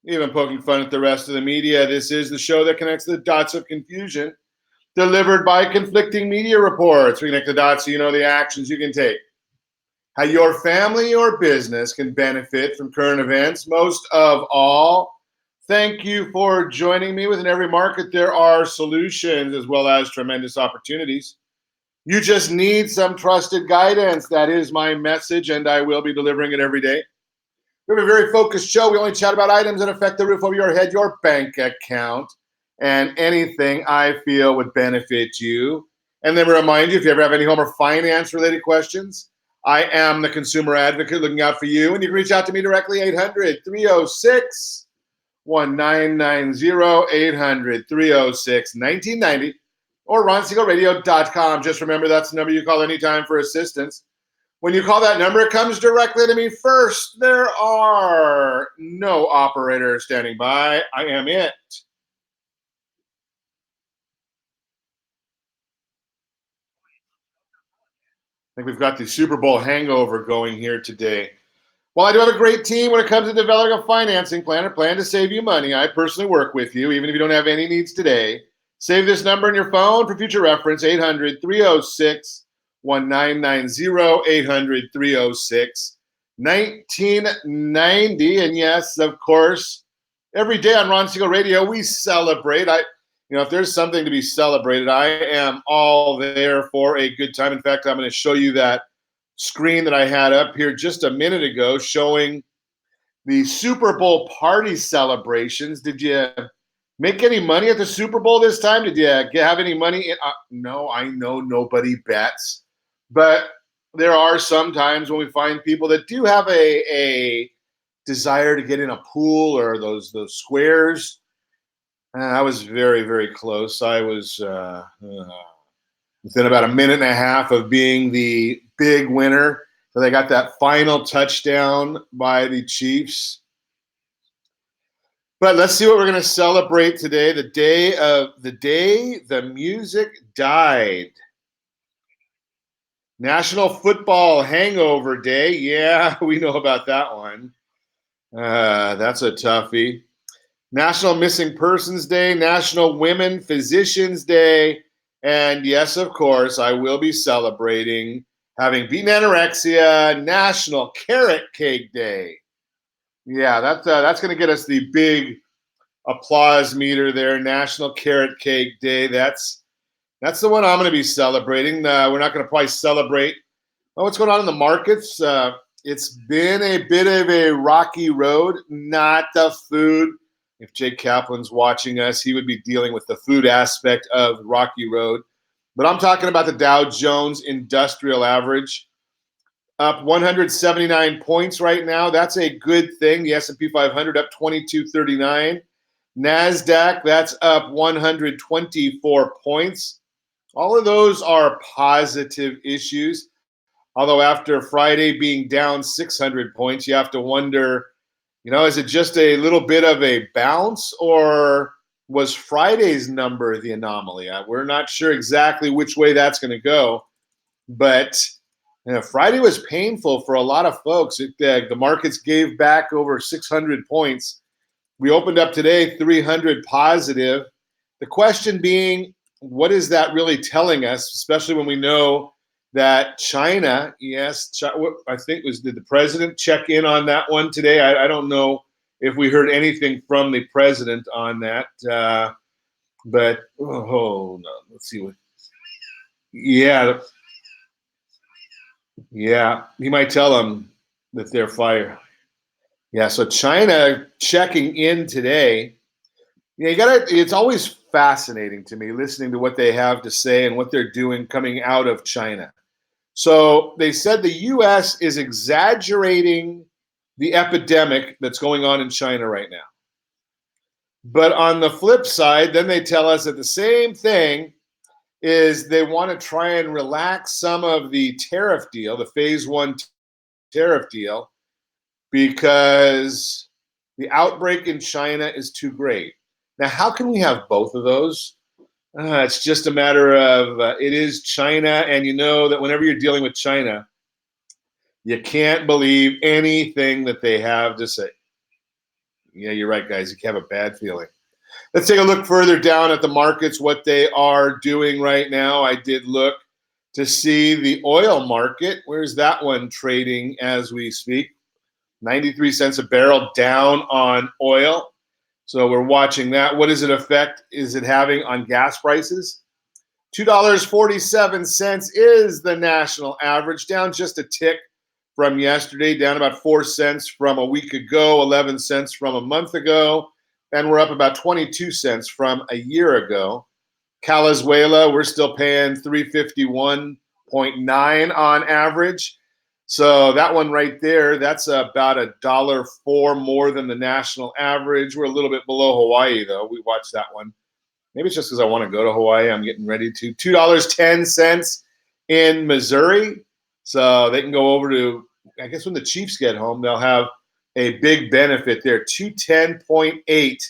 even poking fun at the rest of the media. This is the show that connects the dots of confusion, delivered by conflicting media reports. We connect the dots so you know the actions you can take, how your family or business can benefit from current events. Most of all, thank you for joining me. Within every market, there are solutions as well as tremendous opportunities. You just need some trusted guidance. That is my message, and I will be delivering it every day. We have a very focused show. We only chat about items that affect the roof over your head, your bank account, and anything I feel would benefit you. And then we remind you, if you ever have any home or finance-related questions, I am the consumer advocate looking out for you. And you can reach out to me directly, 800-306-1990, 800-306-1990, or RonSiegelRadio.com. Just remember, that's the number you call anytime for assistance. When you call that number, it comes directly to me first. There are no operators standing by. I am it. I think we've got the Super Bowl hangover going here today. Well, I do have a great team when it comes to developing a financing plan or plan to save you money. I personally work with you, even if you don't have any needs today. Save this number in your phone for future reference, 800-306-1990, 800-306-1990. And yes, of course, every day on Ron Siegel Radio, we celebrate. If there's something to be celebrated, I am all there for a good time. In fact, I'm going to show you that screen that I had up here just a minute ago showing the Super Bowl party celebrations. Did you make any money at the Super Bowl this time? Did you have any money? No, I know nobody bets, but there are some times when we find people that do have a desire to get in a pool or those squares. I was very, very close. I was within about a minute and a half of being the big winner. So they got that final touchdown by the Chiefs. But let's see what we're going to celebrate today. The day the music died. National Football Hangover Day. Yeah, we know about that one. That's a toughie. National Missing Persons Day, National Women Physicians Day, and yes, of course, I will be celebrating having beaten anorexia, National Carrot Cake Day. Yeah, that's going to get us the big applause meter there, National Carrot Cake Day. That's the one I'm going to be celebrating. We're not going to probably celebrate what's going on in the markets. It's been a bit of a rocky road, not the food. If Jake Kaplan's watching us, he would be dealing with the food aspect of Rocky Road. But I'm talking about the Dow Jones Industrial Average, up 179 points right now. That's a good thing. The S&P 500 up 2239. NASDAQ, that's up 124 points. All of those are positive issues. Although after Friday being down 600 points, you have to wonder, is it just a little bit of a bounce, or was Friday's number the anomaly? We're not sure exactly which way that's going to go. But Friday was painful for a lot of folks. The markets gave back over 600 points. We opened up today 300 positive. The question being, what is that really telling us, especially when we know that China, yes, I think did the president check in on that one today? I don't know if we heard anything from the president on that, but hold on, let's see what. Yeah, he might tell them that they're fired. Yeah, so China checking in today. It's always fascinating to me listening to what they have to say and what they're doing coming out of China. So they said the U.S. is exaggerating the epidemic that's going on in China right now. But on the flip side, then they tell us that the same thing is they want to try and relax some of the tariff deal, the phase one tariff deal, because the outbreak in China is too great. Now, how can we have both of those? It's just a matter of it is China, and you know that whenever you're dealing with China, you can't believe anything that they have to say. Yeah, you're right, guys. You have a bad feeling. Let's take a look further down at the markets, what they are doing right now. I did look to see the oil market. Where's that one trading as we speak? 93 cents a barrel down on oil. So we're watching that. What is it effect is it having on gas prices? $2.47 is the national average, down just a tick from yesterday, down about 4 cents from a week ago, 11 cents from a month ago, and we're up about 22 cents from a year ago. Venezuela, we're still paying 351.9 on average. So that one right there, that's about $1.04 more than the national average. We're a little bit below Hawaii, though. We watched that one. Maybe it's just because I want to go to Hawaii. I'm getting ready to. $2.10 in Missouri. So they can go over to, I guess when the Chiefs get home, they'll have a big benefit there. 210.8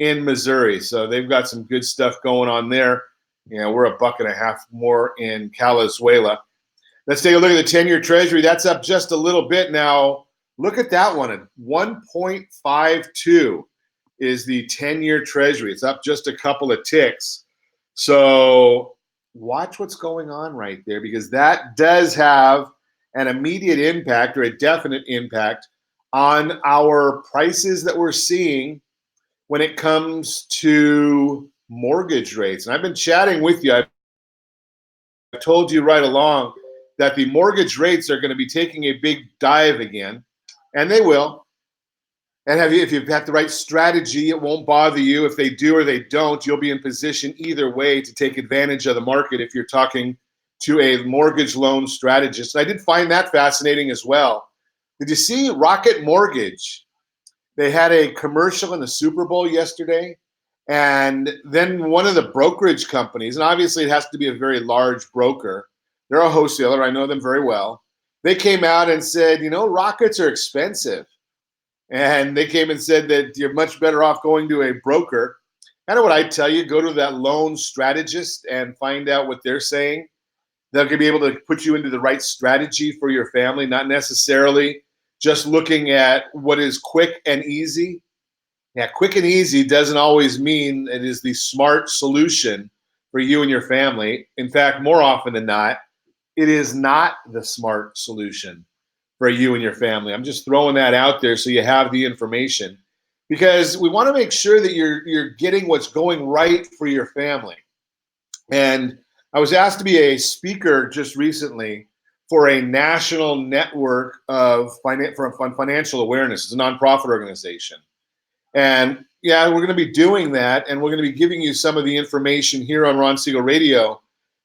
in Missouri. So they've got some good stuff going on there. You know, we're $1.50 more in Venezuela. Let's take a look at the 10-year Treasury. That's up just a little bit now. Look at that one at 1.52. Is the 10-year Treasury. It's up just a couple of ticks. So watch what's going on right there, because that does have an immediate impact or a definite impact on our prices that we're seeing when it comes to mortgage rates. And I've been chatting with you. I've told you right along that the mortgage rates are going to be taking a big dive again, and they will. And if you've got the right strategy, it won't bother you. If they do or they don't, you'll be in position either way to take advantage of the market if you're talking to a mortgage loan strategist. And I did find that fascinating as well. Did you see Rocket Mortgage? They had a commercial in the Super Bowl yesterday. And then one of the brokerage companies, and obviously it has to be a very large broker. They're a wholesaler. I know them very well. They came out and said, you know, rockets are expensive. And they came and said that you're much better off going to a broker. Kind of what I tell you, go to that loan strategist and find out what they're saying. They'll be able to put you into the right strategy for your family, not necessarily just looking at what is quick and easy. Yeah, quick and easy doesn't always mean it is the smart solution for you and your family. In fact, more often than not, it is not the smart solution for you and your family. I'm just throwing that out there so you have the information, because we want to make sure that you're getting what's going right for your family. And I was asked to be a speaker just recently for a national network of financial awareness. It's a nonprofit organization. And yeah, we're going to be doing that, and we're going to be giving you some of the information here on Ron Siegel Radio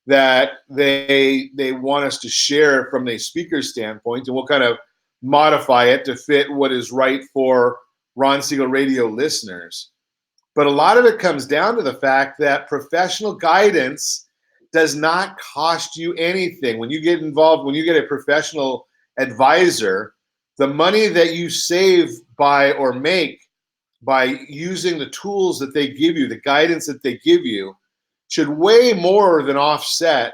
that they want us to share from a speaker standpoint, and we'll kind of modify it to fit what is right for Ron Siegel Radio listeners. But a lot of it comes down to the fact that professional guidance does not cost you anything. When you get involved, when you get a professional advisor, the money that you save by or make by using the tools that they give you, the guidance that they give you, should way more than offset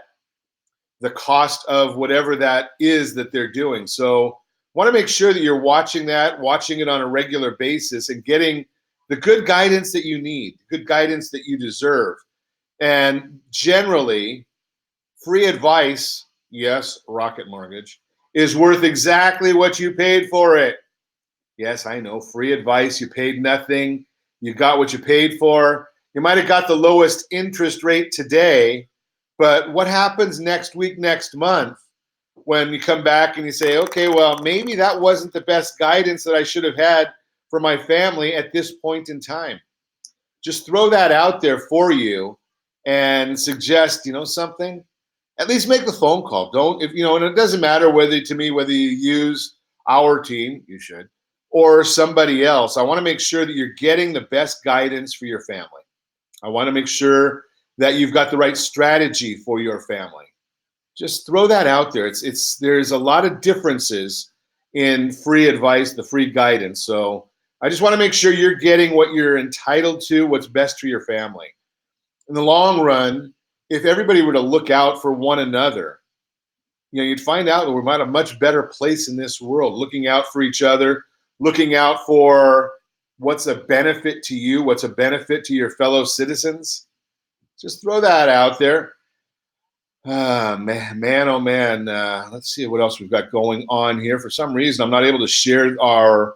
the cost of whatever that is that they're doing. So want to make sure that you're watching it on a regular basis, and getting the good guidance that you need, good guidance that you deserve. And generally, free advice, yes, Rocket Mortgage, is worth exactly what you paid for it. Yes, I know, free advice, you paid nothing, you got what you paid for. You might have got the lowest interest rate today, but what happens next week, next month, when you come back and you say, okay, well, maybe that wasn't the best guidance that I should have had for my family at this point in time? Just throw that out there for you and suggest, something. At least make the phone call. Don't, and it doesn't matter whether you use our team, you should, or somebody else. I want to make sure that you're getting the best guidance for your family. I want to make sure that you've got the right strategy for your family. Just throw that out there. There's a lot of differences in free advice, the free guidance. So I just want to make sure you're getting what you're entitled to, what's best for your family. In the long run, if everybody were to look out for one another, you'd find out that we're at a much better place in this world, looking out for each other, looking out for what's a benefit to you, what's a benefit to your fellow citizens. Just throw that out there. Man, oh man. Let's see what else we've got going on here. For some reason, I'm not able to share our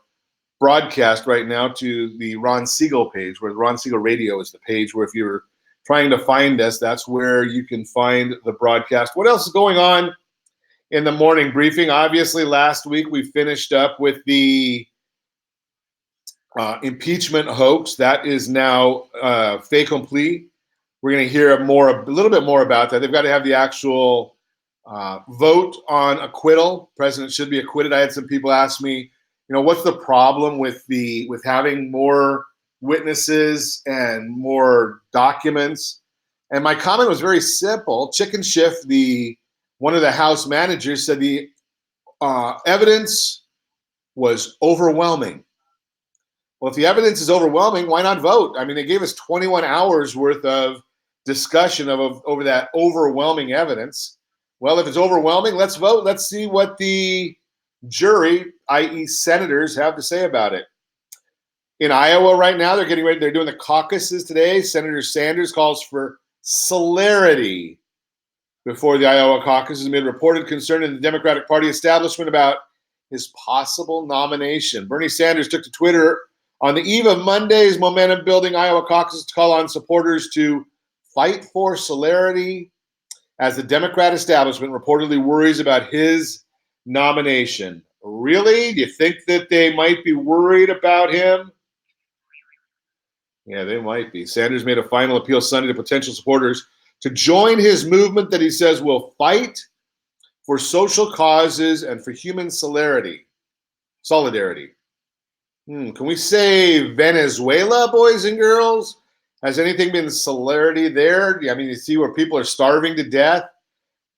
broadcast right now to the Ron Siegel page, where the Ron Siegel Radio is the page where if you're trying to find us, that's where you can find the broadcast. What else is going on in the morning briefing? Obviously, last week we finished up with the impeachment hoax. That is now fait complete. We're going to hear a little bit more about that. They've got to have the actual vote on acquittal. President should be acquitted. I had some people ask me, what's the problem with having more witnesses and more documents? And my comment was very simple. Chicken Schiff, one of the House managers, said the evidence was overwhelming. Well, if the evidence is overwhelming, why not vote? I mean, they gave us 21 hours worth of discussion over that overwhelming evidence. Well, if it's overwhelming, let's vote. Let's see what the jury, i.e. senators, have to say about it. In Iowa right now, they're getting ready. They're doing the caucuses today. Senator Sanders calls for celerity before the Iowa caucuses amid reported concern in the Democratic Party establishment about his possible nomination. Bernie Sanders took to Twitter on the eve of Monday's momentum-building Iowa caucus to call on supporters to fight for celerity as the Democrat establishment reportedly worries about his nomination. Really? Do you think that they might be worried about him? Yeah, they might be. Sanders made a final appeal Sunday to potential supporters to join his movement that he says will fight for social causes and for human solidarity. Can we say Venezuela, boys and girls? Has anything been solidarity there? I mean, you see where people are starving to death.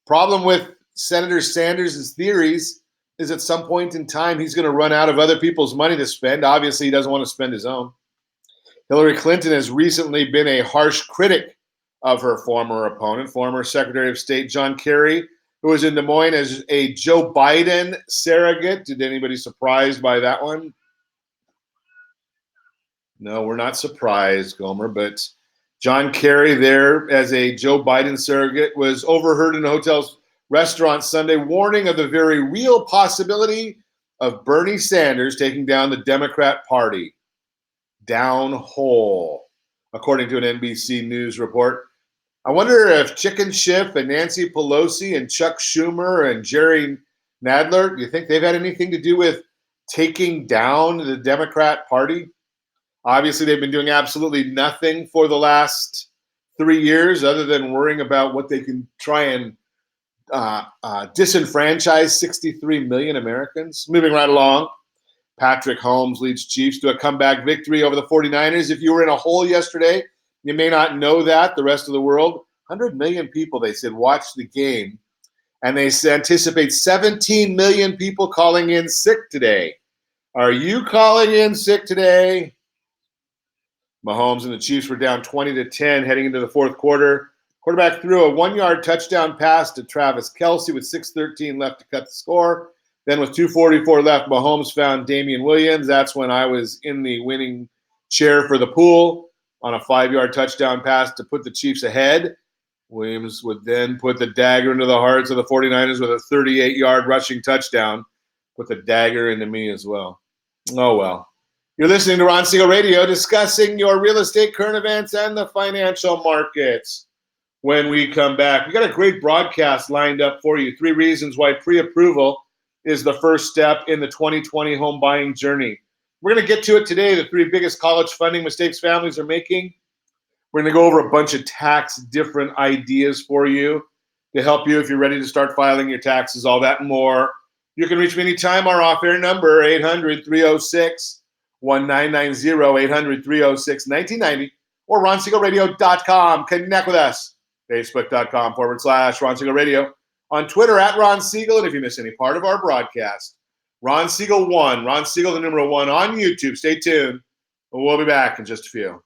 Problem with Senator Sanders' theories is at some point in time, he's going to run out of other people's money to spend. Obviously, he doesn't want to spend his own. Hillary Clinton has recently been a harsh critic of her former opponent, former Secretary of State John Kerry, who was in Des Moines as a Joe Biden surrogate. Did anybody surprised by that one? No, we're not surprised, Gomer, but John Kerry there as a Joe Biden surrogate was overheard in a hotel's restaurant Sunday, warning of the very real possibility of Bernie Sanders taking down the Democrat Party. Down hole, according to an NBC News report. I wonder if Chicken Schiff and Nancy Pelosi and Chuck Schumer and Jerry Nadler, do you think they've had anything to do with taking down the Democrat Party? Obviously, they've been doing absolutely nothing for the last 3 years other than worrying about what they can try and disenfranchise 63 million Americans. Moving right along, Patrick Mahomes leads Chiefs to a comeback victory over the 49ers. If you were in a hole yesterday, you may not know that. The rest of the world, 100 million people, they said, watched the game. And they anticipate 17 million people calling in sick today. Are you calling in sick today? Mahomes and the Chiefs were down 20-10 heading into the fourth quarter. Quarterback threw a 1-yard touchdown pass to Travis Kelce with 6:13 left to cut the score. Then with 2:44 left, Mahomes found Damian Williams. That's when I was in the winning chair for the pool on a 5-yard touchdown pass to put the Chiefs ahead. Williams would then put the dagger into the hearts of the 49ers with a 38-yard rushing touchdown. Put the dagger into me as well. Oh, well. You're listening to Ron Siegel Radio, discussing your real estate, current events, and the financial markets. When we come back, we got a great broadcast lined up for you. 3 reasons why pre-approval is the first step in the 2020 home buying journey. We're going to get to it today, the 3 biggest college funding mistakes families are making. We're going to go over a bunch of tax different ideas for you to help you if you're ready to start filing your taxes, all that and more. You can reach me anytime. Our off-air number, 800-306-1990, 800-306-1990, or RonSiegelRadio.com. Connect with us, Facebook.com/Ron Siegel Radio. On Twitter, @Ron Siegel. And if you miss any part of our broadcast, Ron Siegel 1, Ron Siegel, the number 1 on YouTube. Stay tuned. We'll be back in just a few.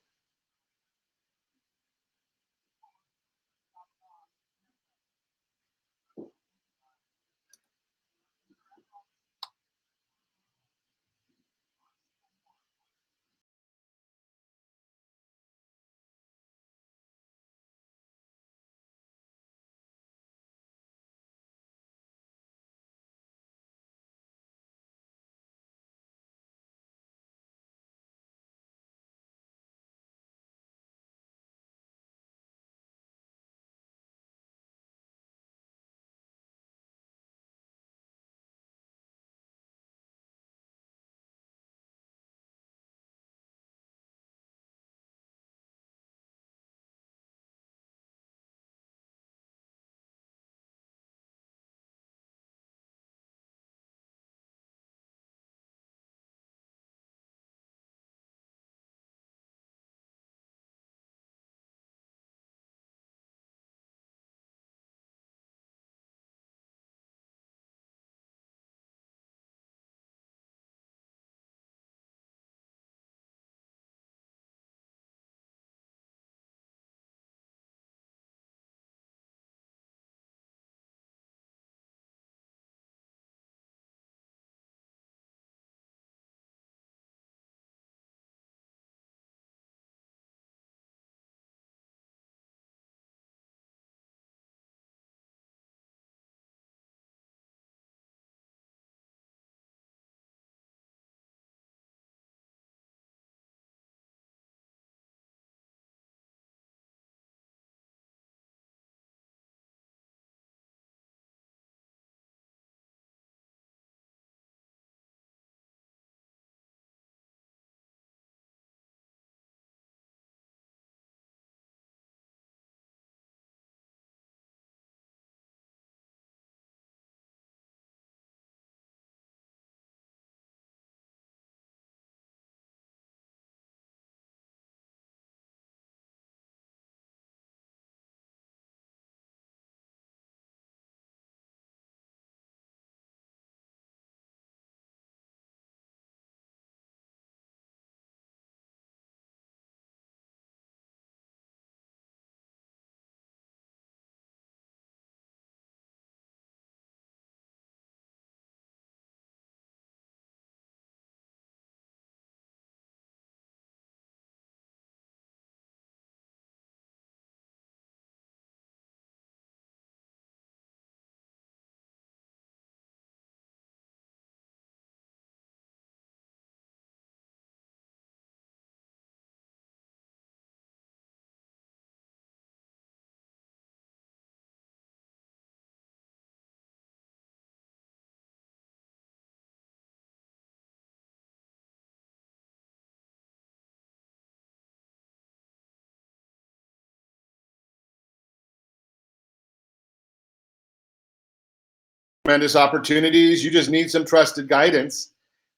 tremendous opportunities. You just need some trusted guidance.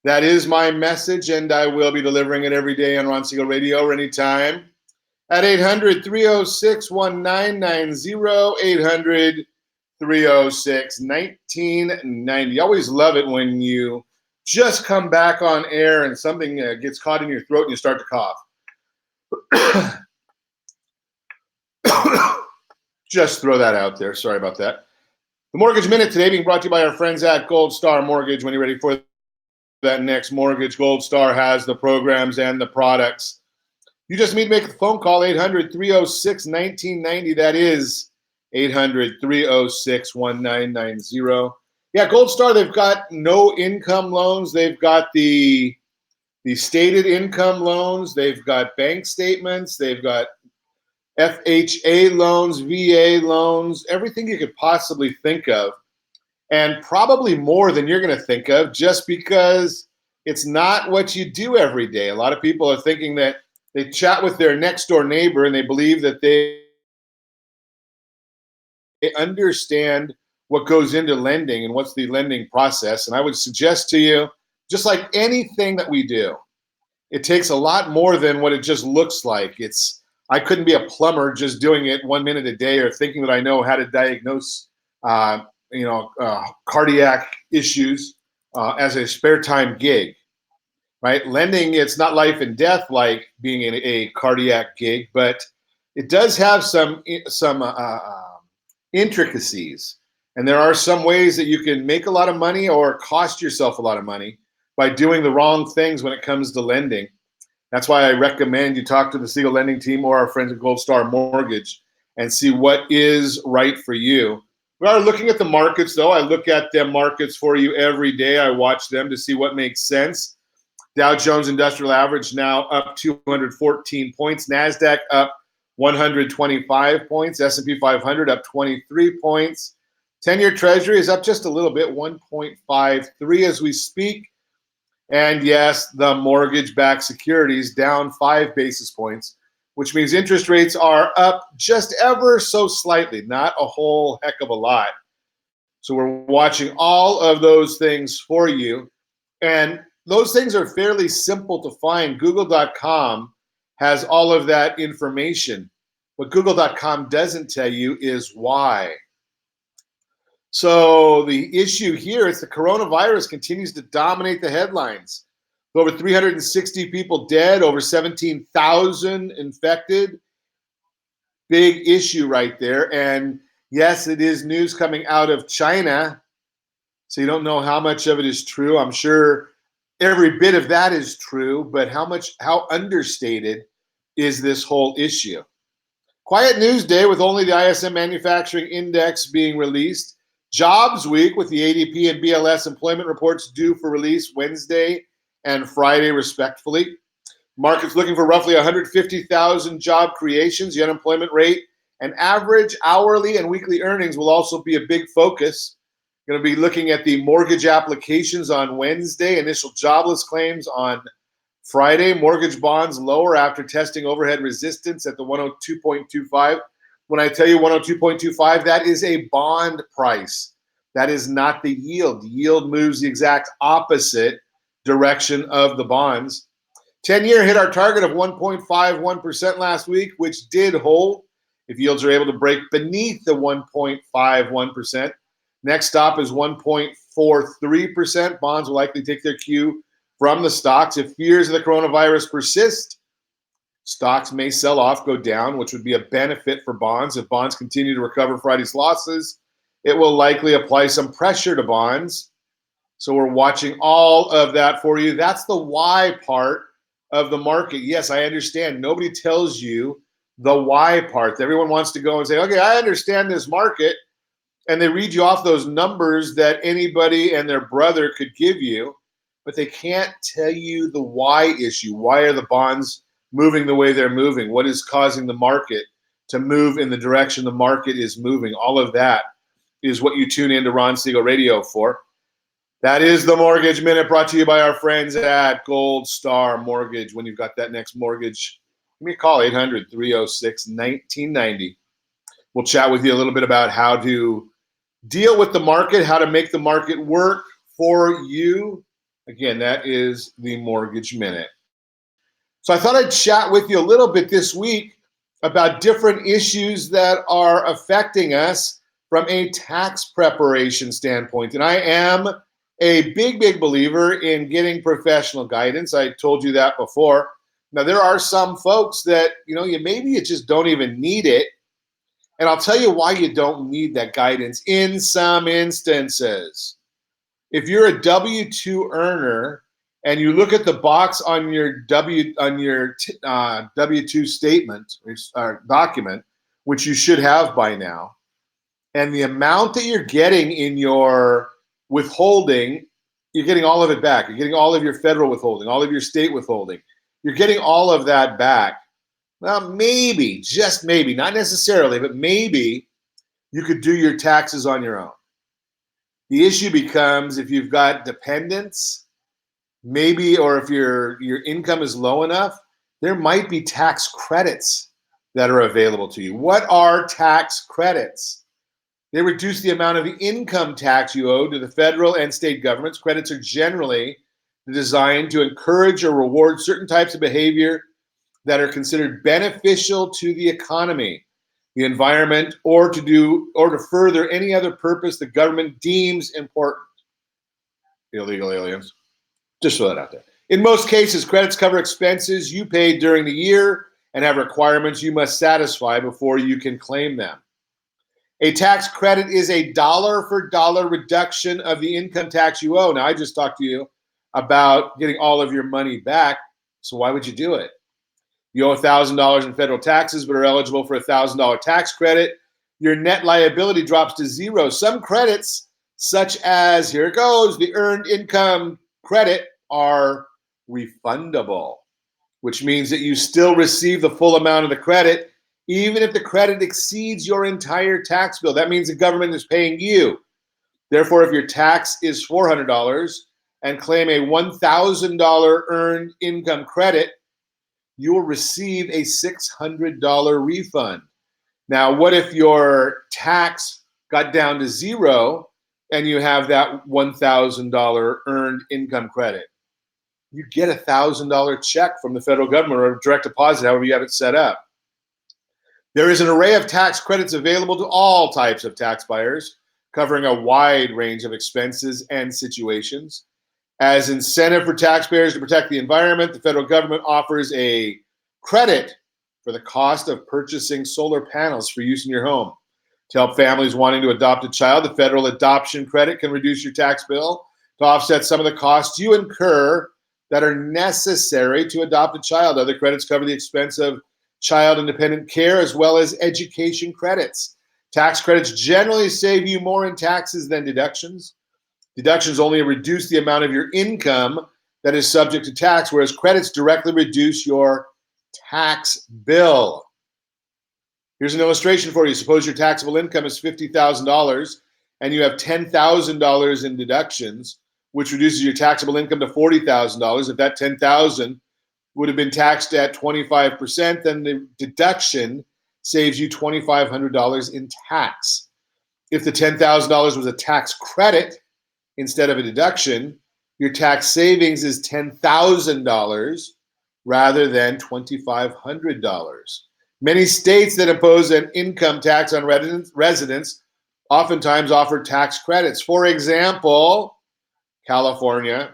That is my message, and I will be delivering it every day on Ron Siegel Radio or anytime at 800-306-1990, 800-306-1990. Always love it when you just come back on air and something gets caught in your throat and you start to cough. Just throw that out there. Sorry about that. The Mortgage Minute today being brought to you by our friends at Gold Star Mortgage. When you're ready for that next mortgage, Gold Star has the programs and the products. You just need to make a phone call, 800-306-1990. That is 800-306-1990. Yeah, Gold Star, they've got no income loans. They've got the stated income loans. They've got bank statements. They've got FHA loans, VA loans, everything you could possibly think of, and probably more than you're going to think of, just because it's not what you do every day. A lot of people are thinking that they chat with their next door neighbor and they believe that they understand what goes into lending and what's the lending process. And I would suggest to you, just like anything that we do, it takes a lot more than what it just looks like. I couldn't be a plumber just doing it 1 minute a day or thinking that I know how to diagnose, cardiac issues as a spare time gig, right? Lending, it's not life and death like being in a cardiac gig, but it does have some intricacies. And there are some ways that you can make a lot of money or cost yourself a lot of money by doing the wrong things when it comes to lending. That's why I recommend you talk to the Siegel Lending Team or our friends at Gold Star Mortgage and see what is right for you. We are looking at the markets, though. I look at the markets for you every day. I watch them to see what makes sense. Dow Jones Industrial Average now up 214 points. NASDAQ up 125 points. S&P 500 up 23 points. 10-year Treasury is up just a little bit, 1.53 as we speak. And yes, the mortgage-backed securities down 5 basis points, which means interest rates are up just ever so slightly, not a whole heck of a lot. So we're watching all of those things for you. And those things are fairly simple to find. Google.com has all of that information. What Google.com doesn't tell you is why. So the issue here is the coronavirus continues to dominate the headlines. Over 360 people dead, over 17,000 infected. Big issue right there. And yes, it is news coming out of China. So you don't know how much of it is true. I'm sure every bit of that is true, but how understated is this whole issue? Quiet news day with only the ISM Manufacturing Index being released. Jobs week with the ADP and BLS employment reports due for release Wednesday and Friday, respectively. Market's looking for roughly 150,000 job creations. The unemployment rate and average hourly and weekly earnings will also be a big focus. Going to be looking at the mortgage applications on Wednesday, initial jobless claims on Friday, mortgage bonds lower after testing overhead resistance at the 102.25. When I tell you 102.25, that is a bond price. That is not the yield. The yield moves the exact opposite direction of the bonds. 10-year hit our target of 1.51% last week, which did hold. If yields are able to break beneath the 1.51%, next stop is 1.43%. Bonds will likely take their cue from the stocks. If fears of the coronavirus persist, stocks may sell off, go down, which would be a benefit for bonds. If bonds continue to recover Friday's losses, it will likely apply some pressure to bonds. So we're watching all of that for you. That's the why part of the market. Yes, I understand. Nobody tells you the why part. Everyone wants to go and say, okay, I understand this market. And they read you off those numbers that anybody and their brother could give you, but they can't tell you the why issue. Why are the bonds moving the way they're moving? What is causing the market to move in the direction the market is moving? All of that is what you tune into Ron Siegel Radio for. That is the Mortgage Minute, brought to you by our friends at Gold Star Mortgage. When you've got that next mortgage, give me a call, 800-306-1990. We'll chat with you a little bit about how to deal with the market, how to make the market work for you. Again, that is the Mortgage Minute. So I thought I'd chat with you a little bit this week about different issues that are affecting us from a tax preparation standpoint. And I am a big believer in getting professional guidance. I told you that before. Now, there are some folks that, maybe you just don't even need it. And I'll tell you why you don't need that guidance in some instances. If you're a W-2 earner and you look at the box on your W-2 statement or document, which you should have by now, and the amount that you're getting in your withholding, you're getting all of it back. You're getting all of your federal withholding, all of your state withholding. You're getting all of that back. Well, maybe, just maybe, not necessarily, but maybe you could do your taxes on your own. The issue becomes if you've got dependents, maybe, or if your income is low enough, there might be tax credits that are available to you. What are tax credits? They reduce the amount of income tax you owe to the federal and state governments. Credits are generally designed to encourage or reward certain types of behavior that are considered beneficial to the economy, the environment, or to further any other purpose the government deems important. Illegal aliens. Just throw that out there. In most cases, credits cover expenses you paid during the year and have requirements you must satisfy before you can claim them. A tax credit is a dollar-for-dollar reduction of the income tax you owe. Now, I just talked to you about getting all of your money back, so why would you do it? You owe $1,000 in federal taxes but are eligible for a $1,000 tax credit. Your net liability drops to zero. Some credits, such as, here it goes, the earned income credit, are refundable, which means that you still receive the full amount of the credit, even if the credit exceeds your entire tax bill. That means the government is paying you. Therefore, if your tax is $400 and claim a $1,000 earned income credit, you will receive a $600 refund. Now, what if your tax got down to zero and you have that $1,000 earned income credit? You get a $1,000 check from the federal government or a direct deposit, however you have it set up. There is an array of tax credits available to all types of tax buyers, covering a wide range of expenses and situations. As incentive for taxpayers to protect the environment, the federal government offers a credit for the cost of purchasing solar panels for use in your home. To help families wanting to adopt a child, the federal adoption credit can reduce your tax bill to offset some of the costs you incur that are necessary to adopt a child. Other credits cover the expense of child independent care as well as education credits. Tax credits generally save you more in taxes than deductions. Deductions only reduce the amount of your income that is subject to tax, whereas credits directly reduce your tax bill. Here's an illustration for you. Suppose your taxable income is $50,000 and you have $10,000 in deductions, which reduces your taxable income to $40,000. If that $10,000 would have been taxed at 25%, then the deduction saves you $2,500 in tax. If the $10,000 was a tax credit instead of a deduction, your tax savings is $10,000 rather than $2,500. Many states that impose an income tax on residents oftentimes offer tax credits. For example, California,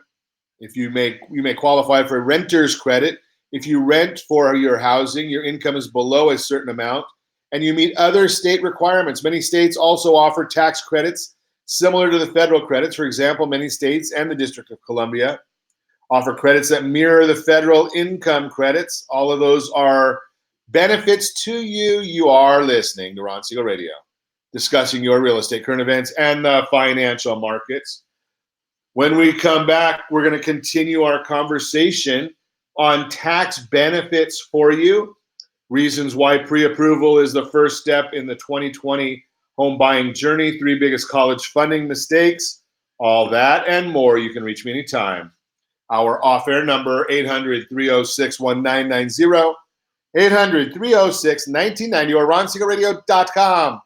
if you may qualify for a renter's credit. If you rent for your housing, your income is below a certain amount, and you meet other state requirements. Many states also offer tax credits similar to the federal credits. For example, many states and the District of Columbia offer credits that mirror the federal income credits. All of those are benefits to you. You are listening to Ron Siegel Radio, discussing your real estate, current events, and the financial markets. When we come back, we're going to continue our conversation on tax benefits for you, reasons why pre-approval is the first step in the 2020 home buying journey, 3 biggest college funding mistakes, all that and more. You can reach me anytime. Our off-air number, 800-306-1990, 800-306-1990, or RonSiegelRadio.com.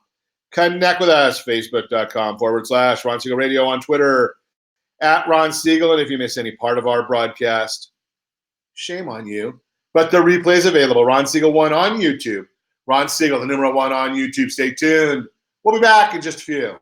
Connect with us, facebook.com/Ron Siegel Radio, on Twitter at Ron Siegel. And if you miss any part of our broadcast, shame on you. But the replay is available. Ron Siegel 1 on YouTube. Ron Siegel, the number 1 on YouTube. Stay tuned. We'll be back in just a few.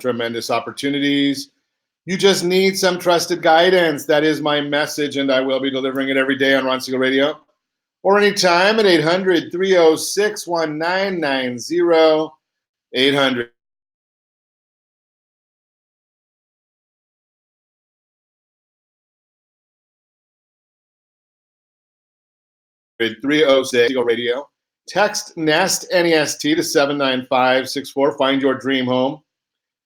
Tremendous opportunities. You just need some trusted guidance. That is my message, and I will be delivering it every day on Ron Siegel Radio or anytime at 800-306-1990. 800 306 Siegel Radio. Text NEST, N-E-S-T, to 79564. Find your dream home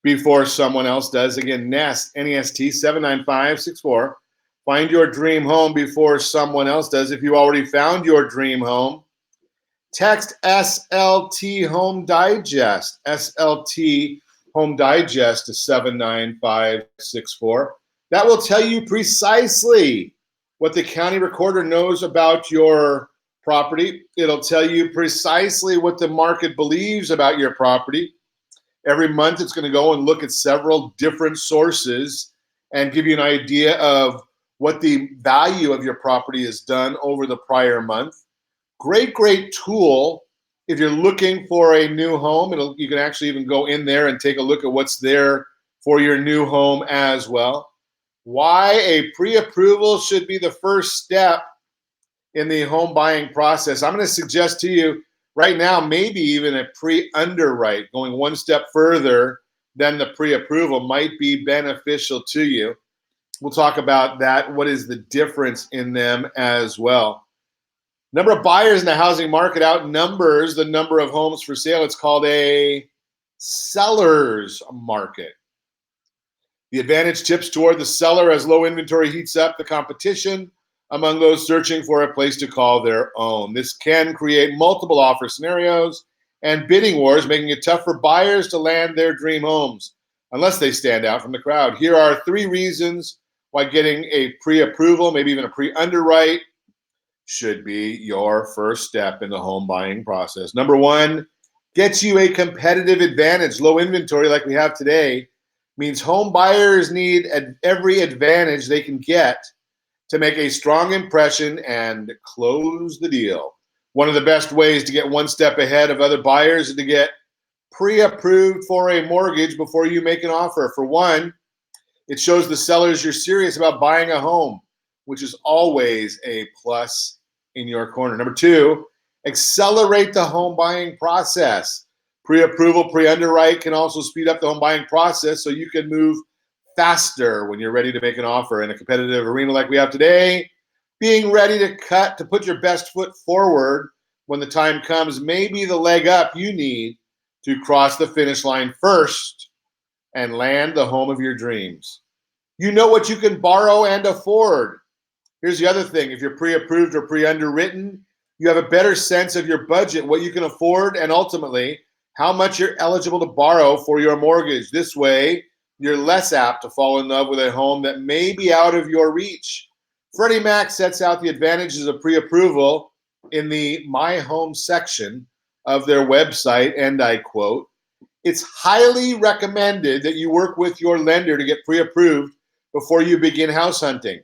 before someone else does. Again, NEST, N-E-S-T, 79564. Find your dream home before someone else does. If you already found your dream home, text SLT Home Digest, SLT Home Digest, to 79564. That will tell you precisely what the county recorder knows about your property. It'll tell you precisely what the market believes about your property. Every month, it's going to go and look at several different sources and give you an idea of what the value of your property has done over the prior month. Great tool if you're looking for a new home. You can actually even go in there and take a look at what's there for your new home as well. Why a pre-approval should be the first step in the home buying process. I'm going to suggest to you right now, maybe even a pre-underwrite, going one step further then the pre-approval might be beneficial to you. We'll talk about that. What is the difference in them as well? Number of buyers in the housing market outnumbers the number of homes for sale. It's called a seller's market. The advantage tips toward the seller as low inventory heats up the competition among those searching for a place to call their own. This can create multiple offer scenarios and bidding wars, making it tough for buyers to land their dream homes unless they stand out from the crowd. Here are 3 reasons why getting a pre-approval, maybe even a pre-underwrite, should be your first step in the home buying process. Number 1, gets you a competitive advantage. Low inventory like we have today means home buyers need every advantage they can get to make a strong impression and close the deal. One of the best ways to get one step ahead of other buyers is to get pre-approved for a mortgage before you make an offer. For one, it shows the sellers you're serious about buying a home, which is always a plus in your corner. Number 2, accelerate the home buying process. Pre-approval, pre-underwrite can also speed up the home buying process so you can move faster when you're ready to make an offer. In a competitive arena like we have today, being ready to put your best foot forward when the time comes may be the leg up you need to cross the finish line first and land the home of your dreams. You know what you can borrow and afford. Here's the other thing. If you're pre-approved or pre-underwritten, you have a better sense of your budget, what you can afford, and ultimately how much you're eligible to borrow for your mortgage. This way, you're less apt to fall in love with a home that may be out of your reach. Freddie Mac sets out the advantages of pre-approval in the My Home section of their website, and I quote, "It's highly recommended that you work with your lender to get pre-approved before you begin house hunting.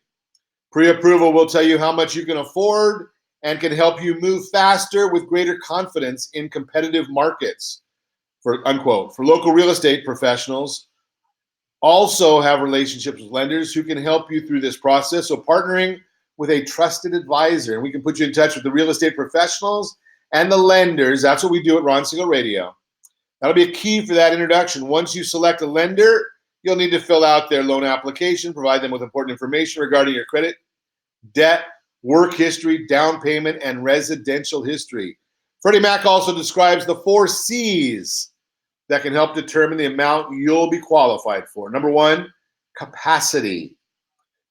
Pre-approval will tell you how much you can afford and can help you move faster with greater confidence in competitive markets," for unquote. For local real estate professionals, also have relationships with lenders who can help you through this process. So partnering with a trusted advisor, and we can put you in touch with the real estate professionals and the lenders. That's what we do at Ron Siegel Radio. That'll be a key for that introduction. Once you select a lender, you'll need to fill out their loan application, provide them with important information regarding your credit, debt, work history, down payment, and residential history. Freddie Mac also describes the 4 C's that can help determine the amount you'll be qualified for. Number 1, capacity,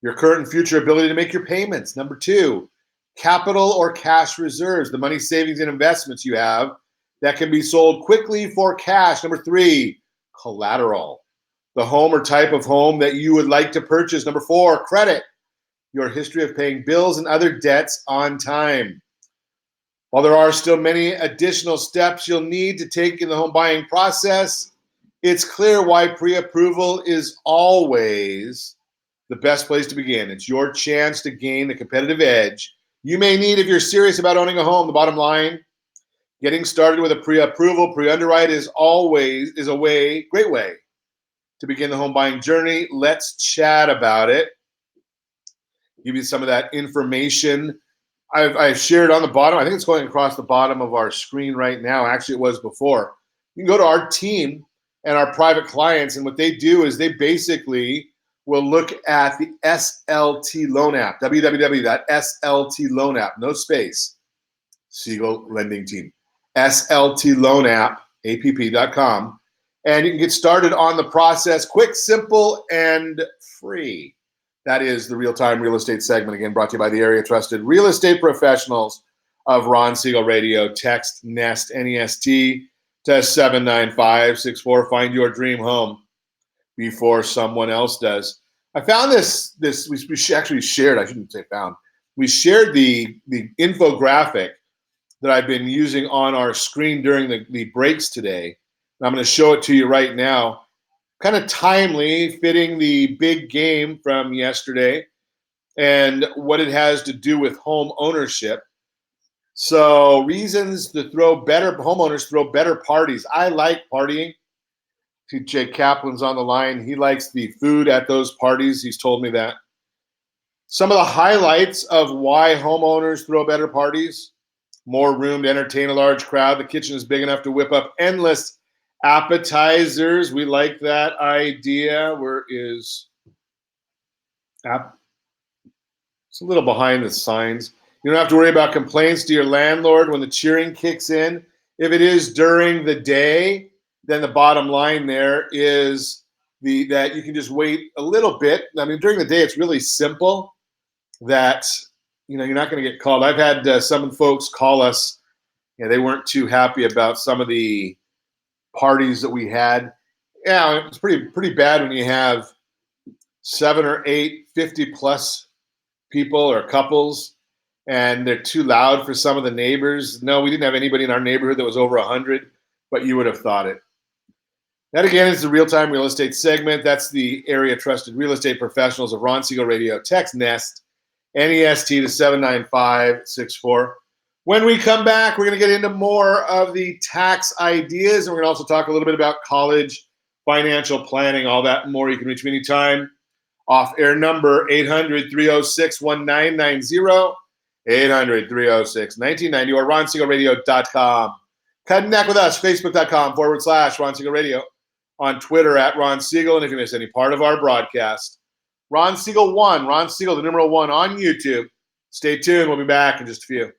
your current and future ability to make your payments. Number 2, capital or cash reserves, the money savings and investments you have that can be sold quickly for cash. Number 3, collateral, the home or type of home that you would like to purchase. Number 4, credit, your history of paying bills and other debts on time. While there are still many additional steps you'll need to take in the home buying process, it's clear why pre-approval is always the best place to begin. It's your chance to gain the competitive edge you may need if you're serious about owning a home. The bottom line, getting started with a pre-approval, pre-underwrite is a great way to begin the home buying journey. Let's chat about it. Give you some of that information. I've shared on the bottom. I think it's going across the bottom of our screen right now. Actually, it was before. You can go to our team and our private clients, and what they do is they basically will look at the SLT loan app, www.SLT loan app, no space, Siegel Lending Team, SLT loan app, app.com, and you can get started on the process, quick, simple, and free. That is the real-time real estate segment, again, brought to you by the area trusted real estate professionals of Ron Siegel Radio. Text NEST, N-E-S-T, to 79564. Find your dream home before someone else does. I found this we actually shared, I shouldn't say found, we shared the infographic that I've been using on our screen during the breaks today. And I'm going to show it to you right now. Kind of timely, fitting the big game from yesterday and what it has to do with home ownership. So reasons to homeowners throw better parties. I like partying. See, Jay Kaplan's on the line. He likes the food at those parties. He's told me that. Some of the highlights of why homeowners throw better parties: more room to entertain a large crowd. The kitchen is big enough to whip up endless Appetizers, we like that idea. Where is app? It's a little behind the signs. You don't have to worry about complaints to your landlord when the cheering kicks in. If it is during the day, then the bottom line there is that you can just wait a little bit. I mean, during the day, it's really simple. That you're not going to get called. I've had some folks call us. They weren't too happy about some of the parties that we had. Yeah, it's pretty bad when you have 7 or 8 50+ people or couples and they're too loud for some of the neighbors. No, we didn't have anybody in our neighborhood that was over 100, but you would have thought it. That again is the real-time real estate segment. That's the area trusted real estate professionals of Ron Siegel Radio. Text NEST, N-E-S-T to 79564. When we come back, we're going to get into more of the tax ideas, and we're going to also talk a little bit about college, financial planning, all that and more. You can reach me anytime. Off-air number 800-306-1990, 800-306-1990, or ronsiegelradio.com. Connect with us, facebook.com/Ron Siegel Radio, on Twitter @Ron Siegel, and if you miss any part of our broadcast, Ron Siegel 1, Ron Siegel, the numeral 1 on YouTube. Stay tuned. We'll be back in just a few.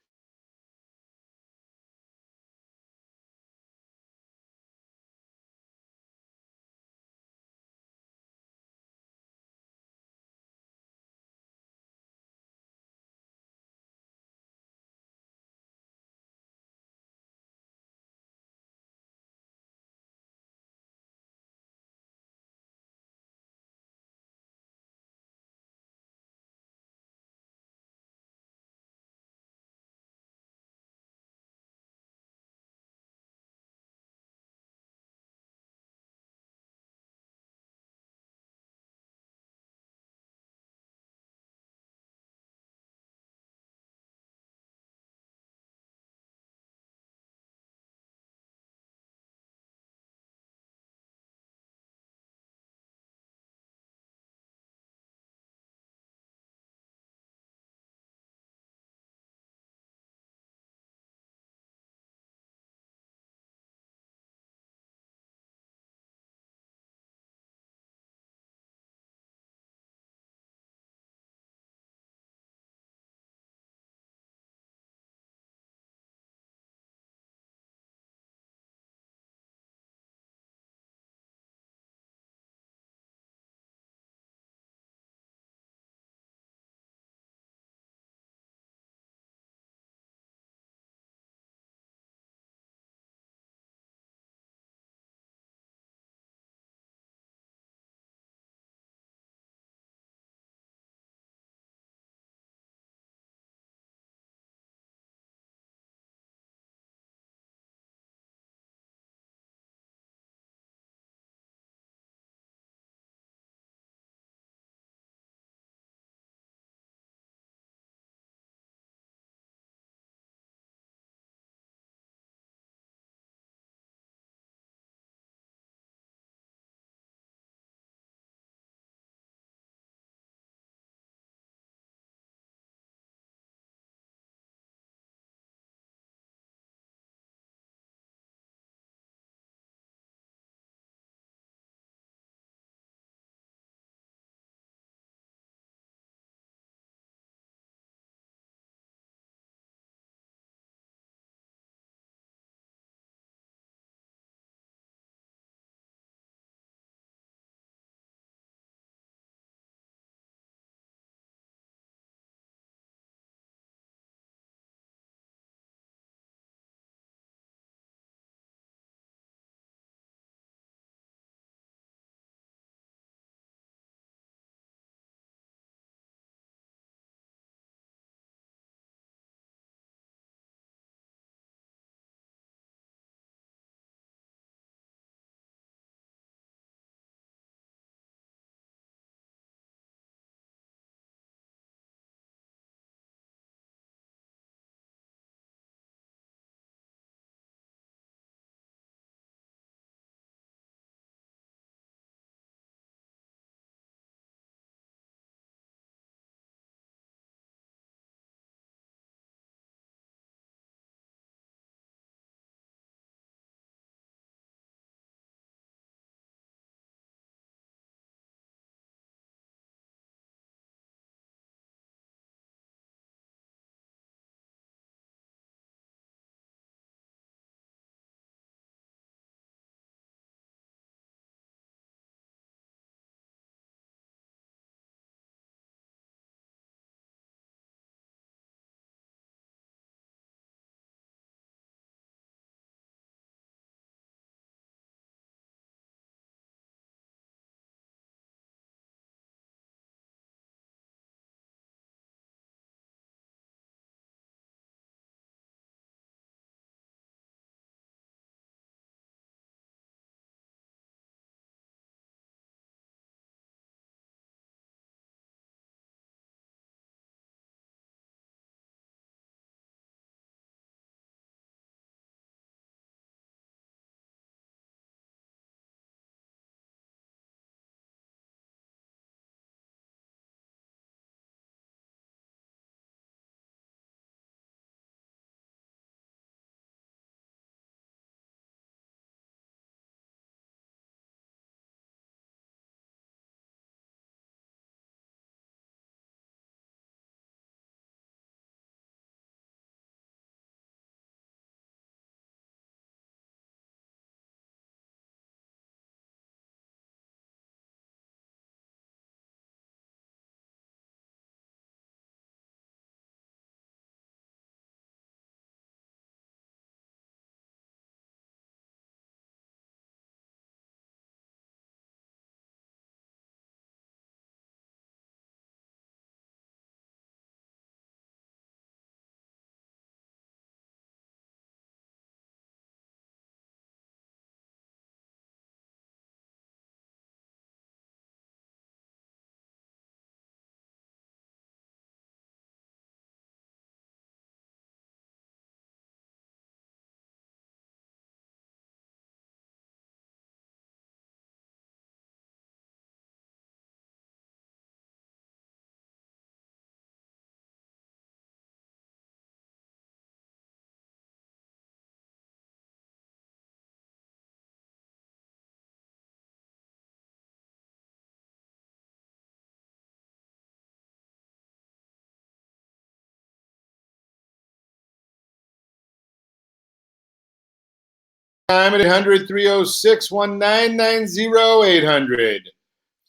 I'm at 800-306-1990,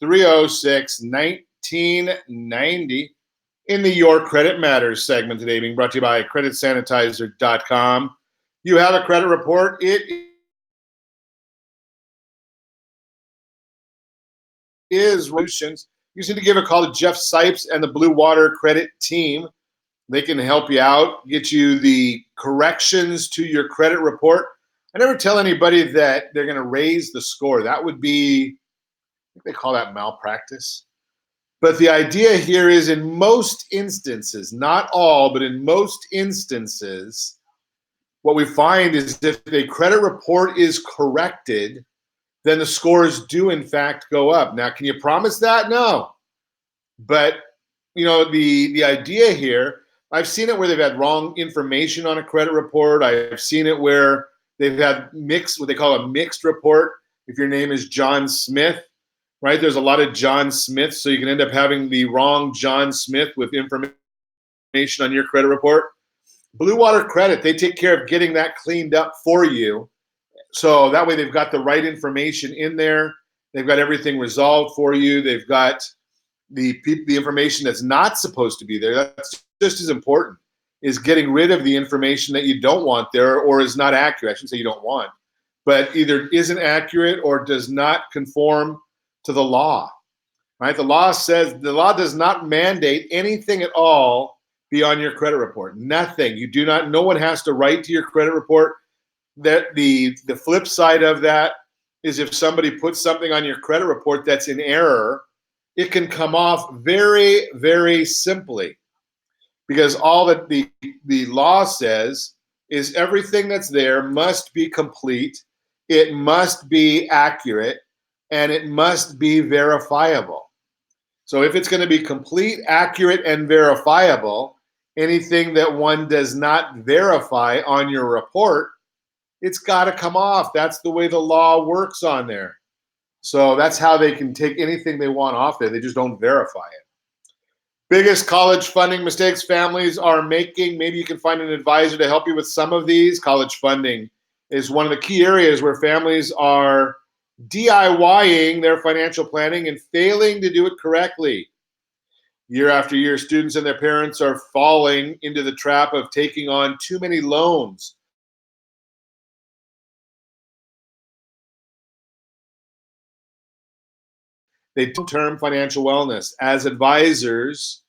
800-306-1990 in the Your Credit Matters segment today, being brought to you by creditsanitizer.com. You have a credit report. It is solutions. You just need to give a call to Jeff Sipes and the Blue Water Credit team. They can help you out, get you the corrections to your credit report. I never tell anybody that they're going to raise the score. That would be, I think they call that malpractice. But the idea here is, in most instances, not all, but in most instances, what we find is if a credit report is corrected, then the scores do in fact go up. Now, can you promise that? No. But you know, the idea here, I've seen it where they've had wrong information on a credit report. I've seen it where they've had mixed, what they call a mixed report. If your name is John Smith, right? There's a lot of John Smiths, so you can end up having the wrong John Smith with information on your credit report. Blue Water Credit, they take care of getting that cleaned up for you. So that way they've got the right information in there. They've got everything resolved for you. They've got the information that's not supposed to be there. That's just as important, is getting rid of the information that you don't want there or is not accurate. I shouldn't say you don't want, but either isn't accurate or does not conform to the law, right? The law says, the law does not mandate anything at all be on your credit report. Nothing. You do not, no one has to write to your credit report. That the flip side of that is if somebody puts something on your credit report that's in error, it can come off very, very simply, because all that the law says is everything that's there must be complete, it must be accurate, and it must be verifiable. So if it's going to be complete, accurate, and verifiable, anything that one does not verify on your report, it's got to come off. That's the way the law works on there. So that's how they can take anything they want off there. They just don't verify it. Biggest college funding mistakes families are making. Maybe you can find an advisor to help you with some of these. College funding is one of the key areas where families are DIYing their financial planning and failing to do it correctly. Year after year, students and their parents are falling into the trap of taking on too many loans. They don't term financial wellness. As advisors,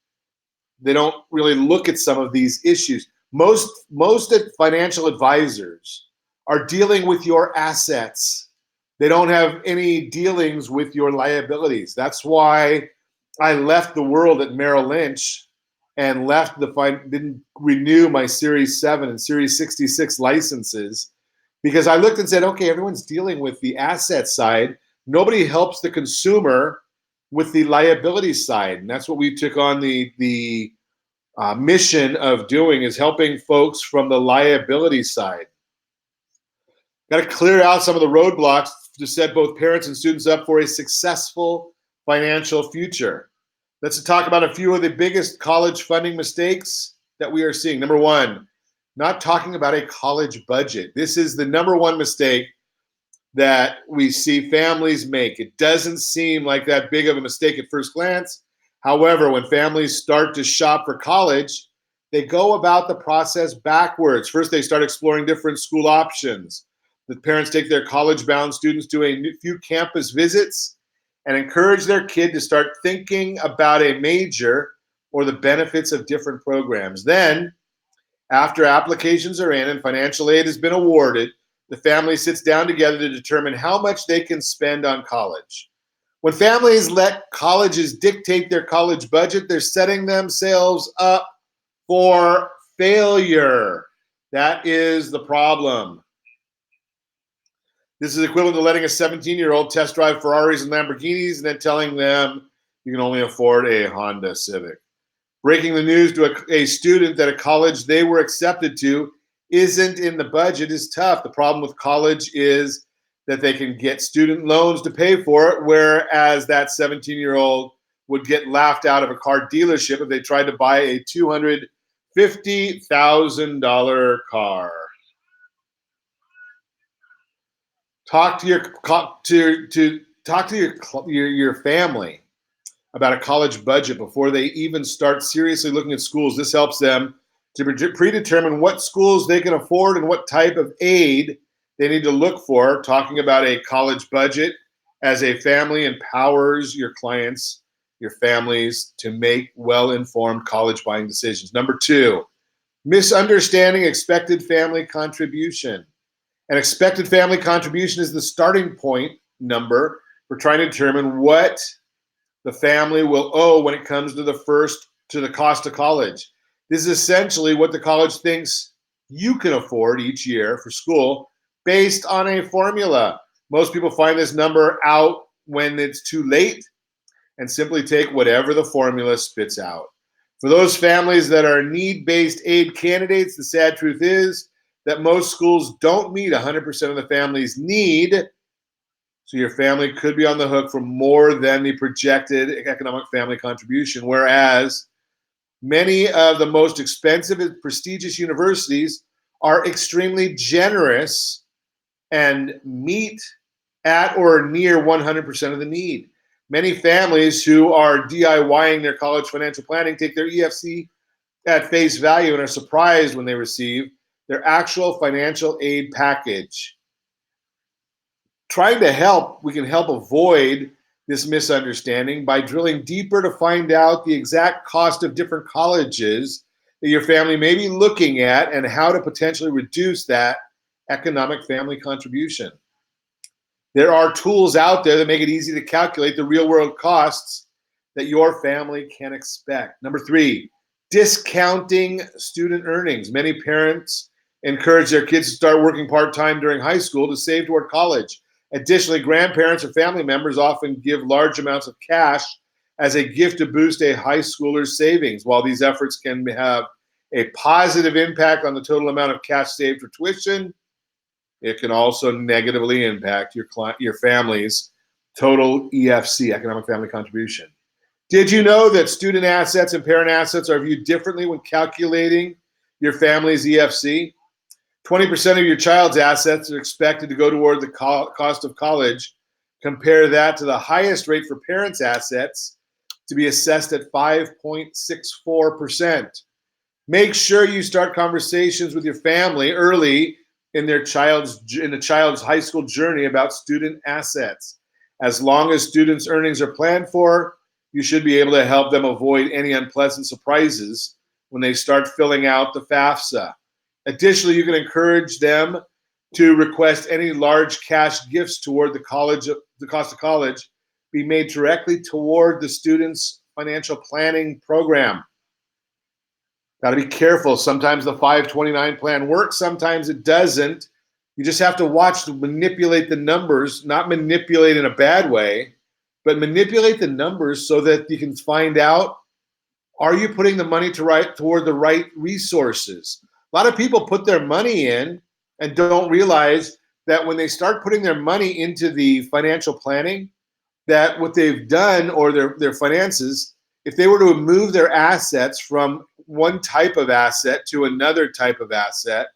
they don't really look at some of these issues. Most financial advisors are dealing with your assets. They don't have any dealings with your liabilities. That's why I left the world at Merrill Lynch and didn't renew my Series 7 and Series 66 licenses, because I looked and said, okay, everyone's dealing with the asset side. Nobody helps the consumer with the liability side. And that's what we took on the mission of doing, is helping folks from the liability side. Got to clear out some of the roadblocks to set both parents and students up for a successful financial future. Let's talk about a few of the biggest college funding mistakes that we are seeing. Number one, not talking about a college budget. This is the number one mistake that we see families make. It doesn't seem like that big of a mistake at first glance. However, when families start to shop for college, they go about the process backwards. First, they start exploring different school options. The parents take their college-bound students to a few campus visits and encourage their kid to start thinking about a major or the benefits of different programs. Then, after applications are in and financial aid has been awarded, the family sits down together to determine how much they can spend on college. When families let colleges dictate their college budget, they're setting themselves up for failure. That is the problem. This is equivalent to letting a 17-year-old test drive Ferraris and Lamborghinis and then telling them you can only afford a Honda Civic. Breaking the news to a student that a college they were accepted to isn't in the budget is tough. The problem with college is that they can get student loans to pay for it, whereas that 17-year-old would get laughed out of a car dealership if they tried to buy a $250,000 car. Talk to your family about a college budget before they even start seriously looking at schools. This helps them to predetermine what schools they can afford and what type of aid they need to look for. Talking about a college budget as a family empowers your clients, your families, to make well-informed college buying decisions. Number 2, misunderstanding expected family contribution. An expected family contribution is the starting point number for trying to determine what the family will owe when it comes to the cost of college. This is essentially what the college thinks you can afford each year for school based on a formula. Most people find this number out when it's too late and simply take whatever the formula spits out. For those families that are need-based aid candidates, the sad truth is that most schools don't meet 100% of the family's need, so your family could be on the hook for more than the projected economic family contribution, whereas many of the most expensive and prestigious universities are extremely generous and meet at or near 100% of the need. Many families who are DIYing their college financial planning take their EFC at face value and are surprised when they receive their actual financial aid package. We can help avoid this misunderstanding by drilling deeper to find out the exact cost of different colleges that your family may be looking at and how to potentially reduce that economic family contribution. There are tools out there that make it easy to calculate the real world costs that your family can expect. Number 3, discounting student earnings. Many parents encourage their kids to start working part-time during high school to save toward college. Additionally, grandparents or family members often give large amounts of cash as a gift to boost a high schooler's savings. While these efforts can have a positive impact on the total amount of cash saved for tuition, it can also negatively impact your family's total EFC, economic family contribution. Did you know that student assets and parent assets are viewed differently when calculating your family's EFC? 20% of your child's assets are expected to go toward the cost of college. Compare that to the highest rate for parents' assets to be assessed at 5.64%. Make sure you start conversations with your family early in the child's high school journey about student assets. As long as students' earnings are planned for, you should be able to help them avoid any unpleasant surprises when they start filling out the FAFSA. Additionally, you can encourage them to request any large cash gifts toward the cost of college be made directly toward the student's financial planning program. Got to be careful. Sometimes the 529 plan works, sometimes it doesn't. You just have to manipulate the numbers, not manipulate in a bad way, but manipulate the numbers so that you can find out, are you putting the money toward the right resources? A lot of people put their money in and don't realize that when they start putting their money into the financial planning, that what they've done, or their finances, if they were to move their assets from one type of asset to another type of asset,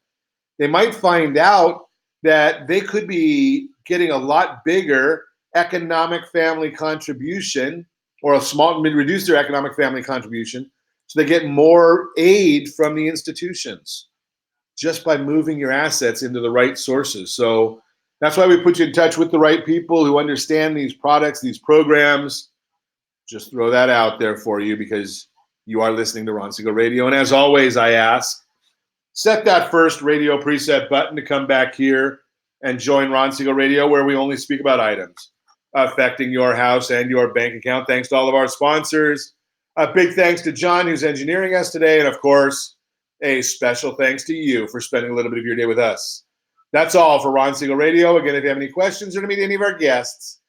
they might find out that they could be getting a lot bigger economic family contribution, or reduce their economic family contribution, so they get more aid from the institutions just by moving your assets into the right sources. So that's why we put you in touch with the right people who understand these products, these programs. Just throw that out there for you because you are listening to Ron Siegel Radio. And as always, I ask, set that first radio preset button to come back here and join Ron Siegel Radio, where we only speak about items affecting your house and your bank account. Thanks to all of our sponsors. A big thanks to John, who's engineering us today. And of course, a special thanks to you for spending a little bit of your day with us. That's all for Ron Siegel Radio. Again, if you have any questions or to meet any of our guests,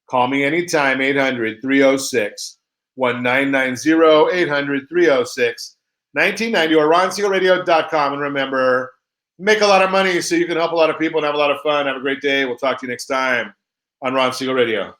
call me anytime, 800-306-1990, 800-306-1990, or ronsiegelradio.com. And remember, make a lot of money so you can help a lot of people and have a lot of fun. Have a great day. We'll talk to you next time on Ron Siegel Radio.